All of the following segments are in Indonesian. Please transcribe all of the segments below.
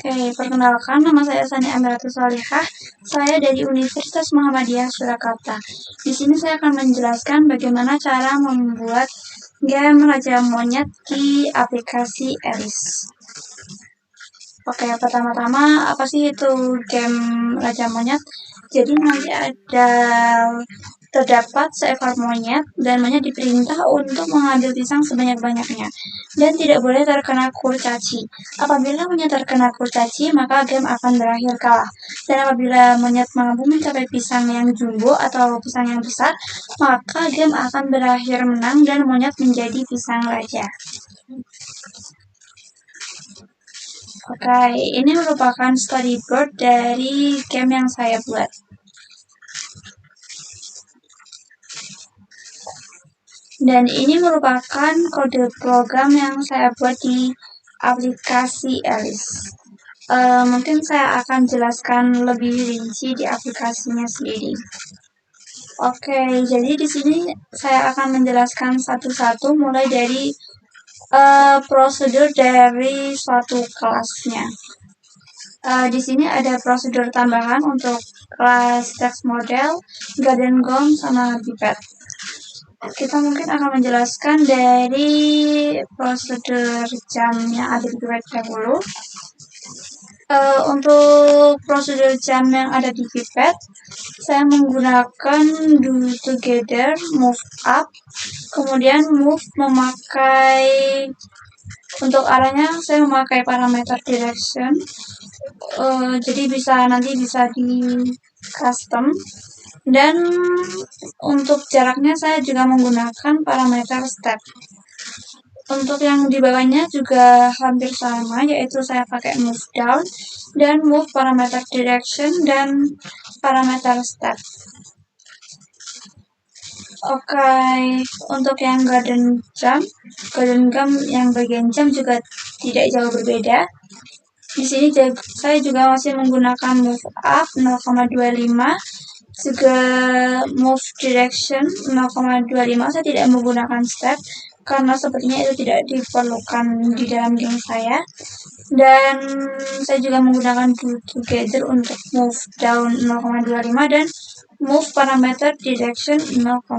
Perkenalkan, nama saya Sani Amiratul Salihah. Saya dari Universitas Muhammadiyah Surakarta. Di sini saya akan menjelaskan bagaimana cara membuat game Raja Monyet di aplikasi Alice. Pertama-tama apa sih itu game Raja Monyet? Jadi nanti terdapat seekor monyet dan monyet diperintah untuk mengambil pisang sebanyak-banyaknya dan tidak boleh terkena kurcaci. Apabila monyet terkena kurcaci, maka game akan berakhir kalah. Dan apabila monyet mampu mencapai pisang yang jumbo atau pisang yang besar, maka game akan berakhir menang dan monyet menjadi pisang raja. Ini merupakan storyboard dari game yang saya buat. Dan ini merupakan kode program yang saya buat di aplikasi Alice. Mungkin saya akan jelaskan lebih rinci di aplikasinya sendiri. Jadi di sini saya akan menjelaskan satu-satu mulai dari prosedur dari suatu kelasnya. Di sini ada prosedur tambahan untuk kelas text model, garden gom, sama pipet. Kita mungkin akan menjelaskan dari prosedur jam yang ada di pipet dahulu. Untuk prosedur jam yang ada di pipet, saya menggunakan do together, move up, kemudian move memakai untuk arahnya saya memakai parameter direction. Jadi nanti bisa di custom. Dan untuk jaraknya saya juga menggunakan parameter step. Untuk yang di bawahnya juga hampir sama, yaitu saya pakai move down dan move parameter direction dan parameter step. Untuk yang garden gum yang bagian jam juga tidak jauh berbeda. Di sini saya juga masih menggunakan move up 0,25, juga move direction 0,25. Saya tidak menggunakan step karena sepertinya itu tidak diperlukan di dalam game saya. Dan saya juga menggunakan do together untuk move down 0,25 dan move parameter direction 0,25.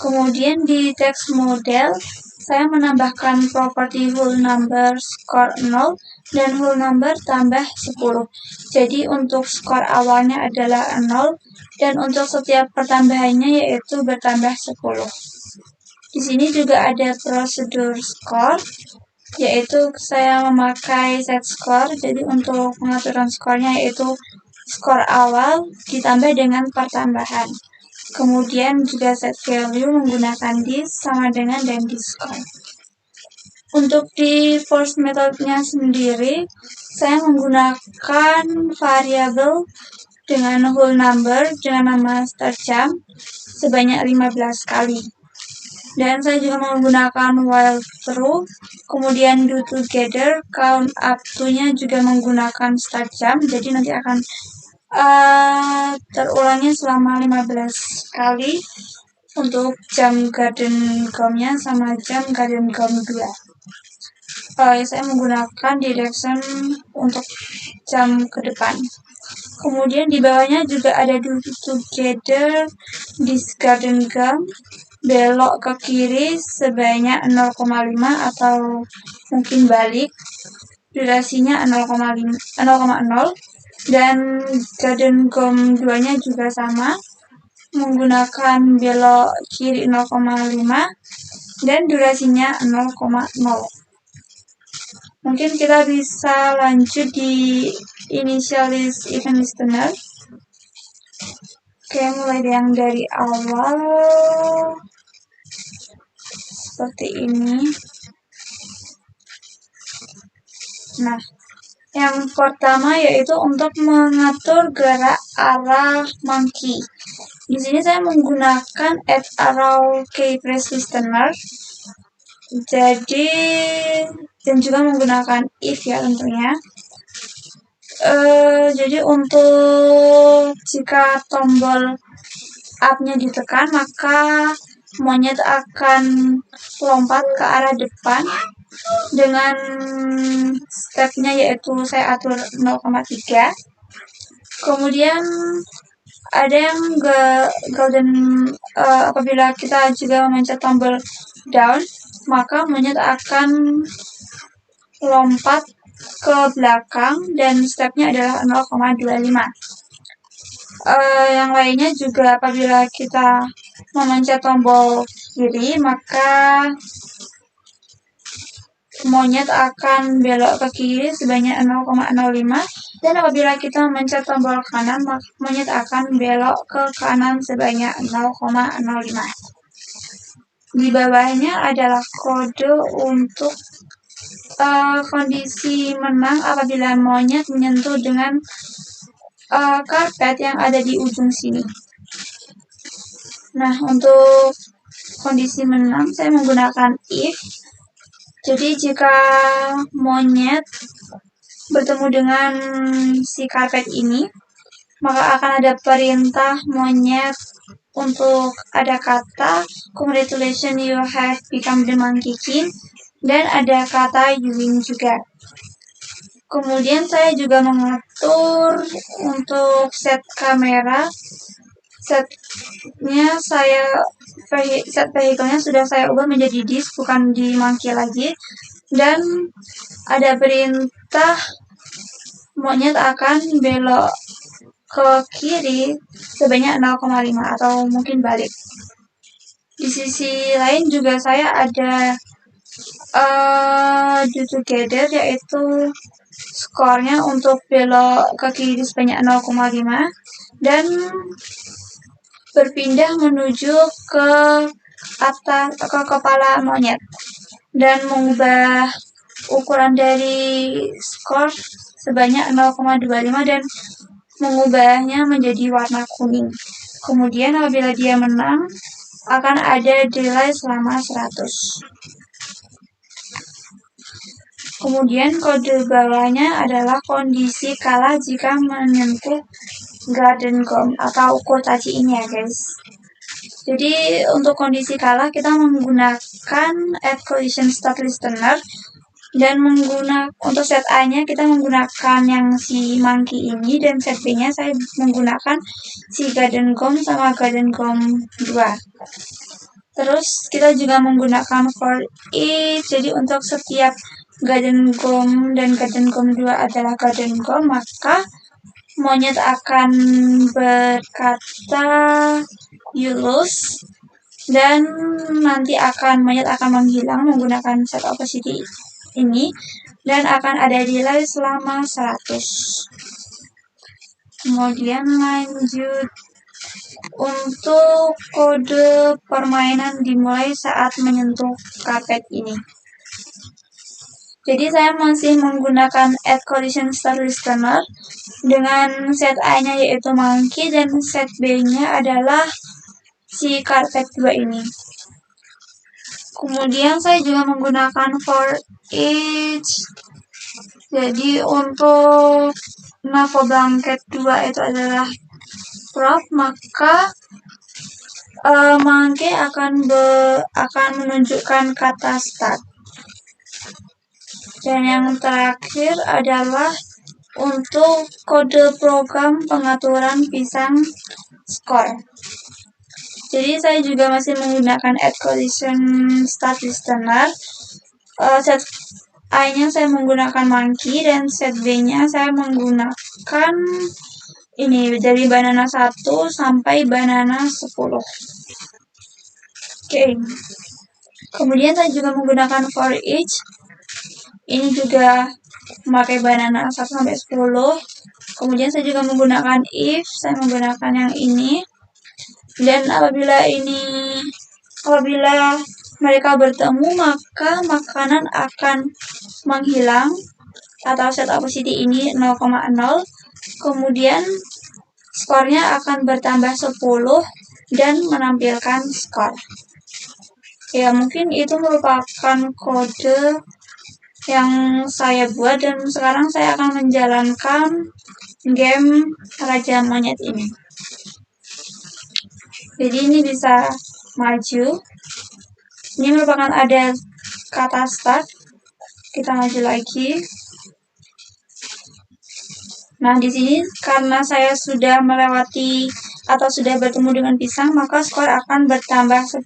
Kemudian di text model saya menambahkan property whole number score 0 dan whole number tambah 10. Jadi untuk skor awalnya adalah 0 dan untuk setiap pertambahannya yaitu bertambah 10. Di sini juga ada prosedur skor, yaitu saya memakai set score. Jadi untuk pengaturan skornya yaitu skor awal ditambah dengan pertambahan. Kemudian juga set value menggunakan this sama dengan dan this score. Untuk di force methodnya sendiri, saya menggunakan variabel dengan whole number dengan nama start jam sebanyak 15 kali. Dan saya juga menggunakan while true, kemudian do together, count up to-nya juga menggunakan start jam, jadi nanti akan terulangnya selama 15 kali untuk jam garden gum-nya sama jam garden gum 2. Saya menggunakan direction untuk jam ke depan. Kemudian di bawahnya juga ada do together this garden gum, belok ke kiri sebanyak 0,5 atau mungkin balik, durasinya 0,0 dan garden gum 2-nya juga sama, menggunakan belok kiri 0,5 dan durasinya 0,0. Mungkin kita bisa lanjut di initialize event listener. Mulai yang dari awal seperti ini. Nah, yang pertama yaitu untuk mengatur gerak arah monkey. Di sini saya menggunakan add arrow key press listener. Dan juga menggunakan if ya tentunya. Jadi untuk jika tombol up-nya ditekan, maka monyet akan lompat ke arah depan dengan stepnya yaitu saya atur 0,3. Kemudian ada yang golden, apabila kita juga memencet tombol down, maka monyet akan lompat ke belakang dan stepnya adalah 0,25. Yang lainnya juga apabila kita memencet tombol kiri, maka monyet akan belok ke kiri sebanyak 0,05, dan apabila kita memencet tombol kanan, maka monyet akan belok ke kanan sebanyak 0,05. Di bawahnya adalah kode untuk kondisi menang apabila monyet menyentuh dengan karpet yang ada di ujung sini. Nah, untuk kondisi menang saya menggunakan if. Jadi jika monyet bertemu dengan si karpet ini, maka akan ada perintah monyet untuk ada kata congratulations you have become the monkey king, dan ada kata you win juga. Kemudian saya juga mengatur untuk set kamera. Set vehicle-nya sudah saya ubah menjadi disk, bukan di monkey lagi. Dan ada perintah monyet akan belok ke kiri sebanyak 0,5 atau mungkin balik. Di sisi lain juga saya ada do together, yaitu skornya untuk belok ke kiri sebanyak 0,5 dan berpindah menuju ke atas ke kepala monyet dan mengubah ukuran dari skor sebanyak 0,25 dan mengubahnya menjadi warna kuning. Kemudian apabila dia menang akan ada delay selama 100. Kemudian kode bawahnya adalah kondisi kalah jika menyentuh garden gum atau kurcaci ini ya guys. Jadi untuk kondisi kalah kita menggunakan add collision start listener, dan untuk set A-nya kita menggunakan yang si monkey ini, dan set B-nya saya menggunakan si garden gum sama garden gum 2. Terus kita juga menggunakan for each. Jadi untuk setiap garden gum dan garden gum 2 adalah garden gum, maka monyet akan berkata you lose, dan nanti monyet akan menghilang menggunakan set opacity ini, dan akan ada delay selama 100. Kemudian lanjut untuk kode permainan dimulai saat menyentuh karpet ini. Jadi saya masih menggunakan add collision start listener dengan set A-nya yaitu monkey dan set B-nya adalah si karpet 2 ini. Kemudian saya juga menggunakan for each. Jadi untuk Navo blanket 2 itu adalah prop, maka monkey akan menunjukkan kata start. Dan yang terakhir adalah untuk kode program pengaturan pisang skor. Jadi saya juga masih menggunakan add collision start listener. Set A-nya saya menggunakan monkey dan set B-nya saya menggunakan ini dari banana 1 sampai banana 10. Oke. Kemudian saya juga menggunakan for each. Ini juga memakai banana 1 sampai 10. Kemudian saya juga menggunakan if, saya menggunakan yang ini. Dan apabila mereka bertemu, maka makanan akan menghilang atau set opacity ini 0,0. Kemudian skornya akan bertambah 10 dan menampilkan skor. Ya, mungkin itu merupakan kode yang saya buat, dan sekarang saya akan menjalankan game Raja Monyet ini. Jadi ini bisa maju. Ini merupakan ada kata start. Kita maju lagi. Nah, di sini karena saya sudah melewati atau sudah bertemu dengan pisang, maka skor akan bertambah 10.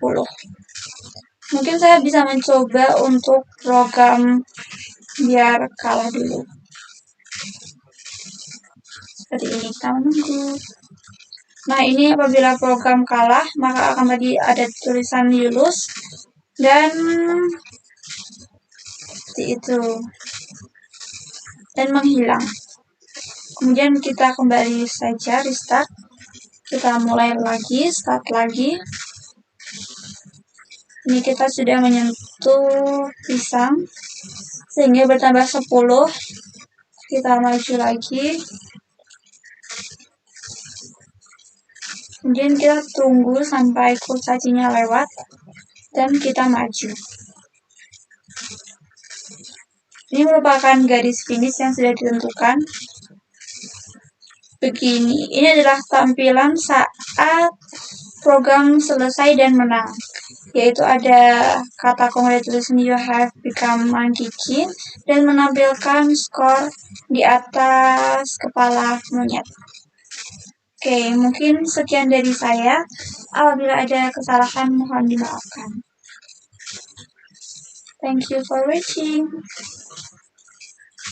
Mungkin saya bisa mencoba untuk program biar kalah dulu. Seperti ini, kita menunggu. Nah, ini apabila program kalah, maka akan tadi ada tulisan lulus dan seperti itu. Dan menghilang. Kemudian kita kembali saja restart. Kita mulai lagi, start lagi. Ini kita sudah menyentuh pisang sehingga bertambah 10. Kita maju lagi. Kemudian kita tunggu sampai kurcacinya lewat dan kita maju. Ini merupakan garis finish yang sudah ditentukan. Begini, ini adalah tampilan saat program selesai dan menang, yaitu ada kata congratulations, you have become Monkey King, dan menampilkan skor di atas kepala monyet. Oke, mungkin sekian dari saya. Apabila ada kesalahan, mohon dimaafkan. Thank you for watching.